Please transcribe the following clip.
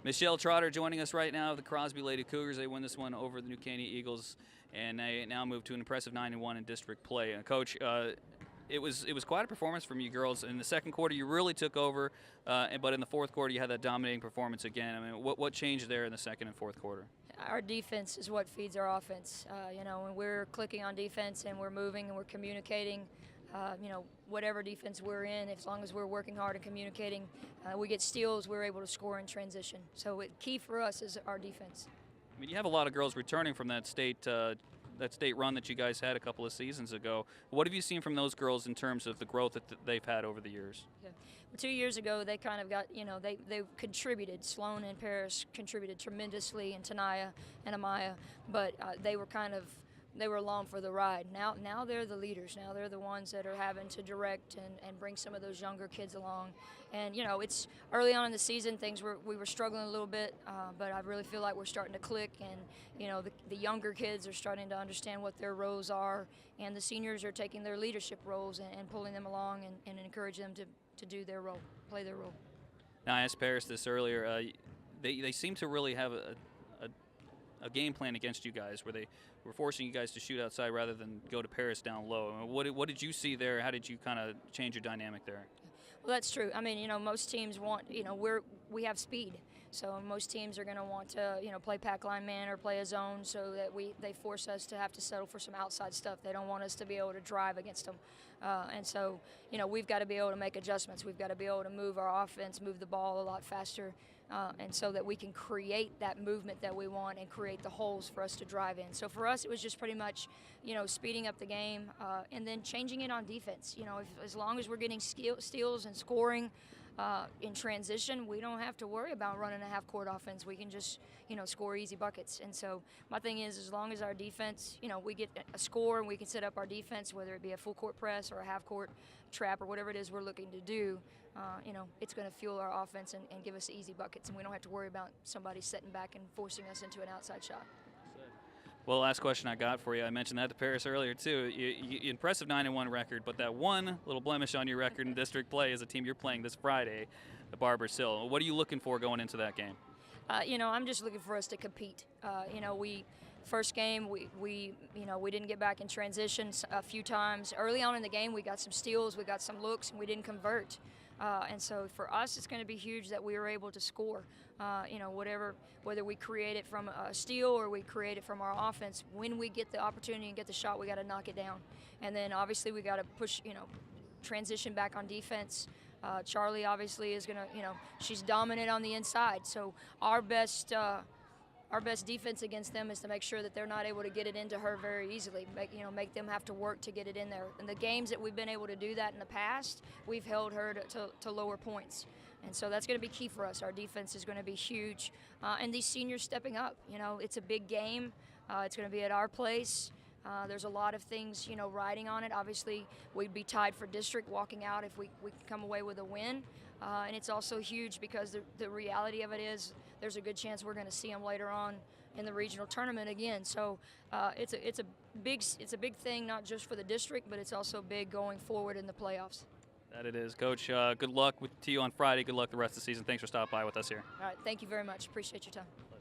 Michelle Trotter joining us right now. The Crosby Lady Cougars, they win this one over the New Caney Eagles, and they now move to an impressive 9-1 in district play. And Coach, it was quite a performance from you girls. In the second quarter, you really took over, but in the fourth quarter, you had that dominating performance again. I mean, what changed there in the second and fourth quarter? Our defense is what feeds our offense. When we're clicking on defense and we're moving and we're communicating, whatever defense we're in, as long as we're working hard and communicating, we get steals, we're able to score in transition. So key for us is our defense. I mean, you have a lot of girls returning from that state run that you guys had a couple of seasons ago. What have you seen from those girls in terms of the growth that they've had over the years? Yeah. Well, 2 years ago, they kind of got, they contributed. Sloan and Paris contributed tremendously, and Tanaya and Amaya, but they were along for the ride. Now they're the leaders. Now they're the ones that are having to direct and bring some of those younger kids along. And it's early on in the season, we were struggling a little bit, but I really feel like we're starting to click, and the younger kids are starting to understand what their roles are, and the seniors are taking their leadership roles and pulling them along and encourage them to do their role, play their role. Now, I asked Paris this earlier. They seem to really have a game plan against you guys, where they were forcing you guys to shoot outside rather than go to Paris down low. I mean, what did you see there? How did you kind of change your dynamic there? Well, that's true. I mean, most teams want, we have speed. So most teams are going to want to, play pack line man or play a zone, so that they force us to have to settle for some outside stuff. They don't want us to be able to drive against them. And so, we've got to be able to make adjustments. We've got to be able to move our offense, move the ball a lot faster, and so that we can create that movement that we want and create the holes for us to drive in. So for us, it was just pretty much, speeding up the game and then changing it on defense. As long as we're getting steals and scoring in transition, we don't have to worry about running a half-court offense. We can just, score easy buckets. And so my thing is, as long as our defense, we get a score and we can set up our defense, whether it be a full-court press or a half-court trap or whatever it is we're looking to do, it's going to fuel our offense and give us easy buckets, and we don't have to worry about somebody setting back and forcing us into an outside shot. Well, last question I got for you. I mentioned that to Paris earlier, too. You impressive 9-1 record, but that one little blemish on your record in district play is a team you're playing this Friday, the Barbers Hill. What are you looking for going into that game? I'm just looking for us to compete. First game, we didn't get back in transition a few times. Early on in the game, we got some steals, we got some looks, and we didn't convert. And so for us, it's going to be huge that we were able to score. Whether we create it from a steal or we create it from our offense, when we get the opportunity and get the shot, we got to knock it down. And then obviously we got to push, transition back on defense. Charlie obviously is going to, she's dominant on the inside. So our best defense against them is to make sure that they're not able to get it into her very easily. Make them have to work to get it in there. In the games that we've been able to do that in the past, we've held her to lower points. And so that's going to be key for us. Our defense is going to be huge. And these seniors stepping up. It's a big game. It's going to be at our place. There's a lot of things, riding on it. Obviously, we'd be tied for district walking out if we come away with a win. And it's also huge because the reality of it is there's a good chance we're going to see them later on in the regional tournament again. So it's a big thing, not just for the district, but it's also big going forward in the playoffs. That it is. Coach, good luck to you on Friday. Good luck the rest of the season. Thanks for stopping by with us here. All right. Thank you very much. Appreciate your time.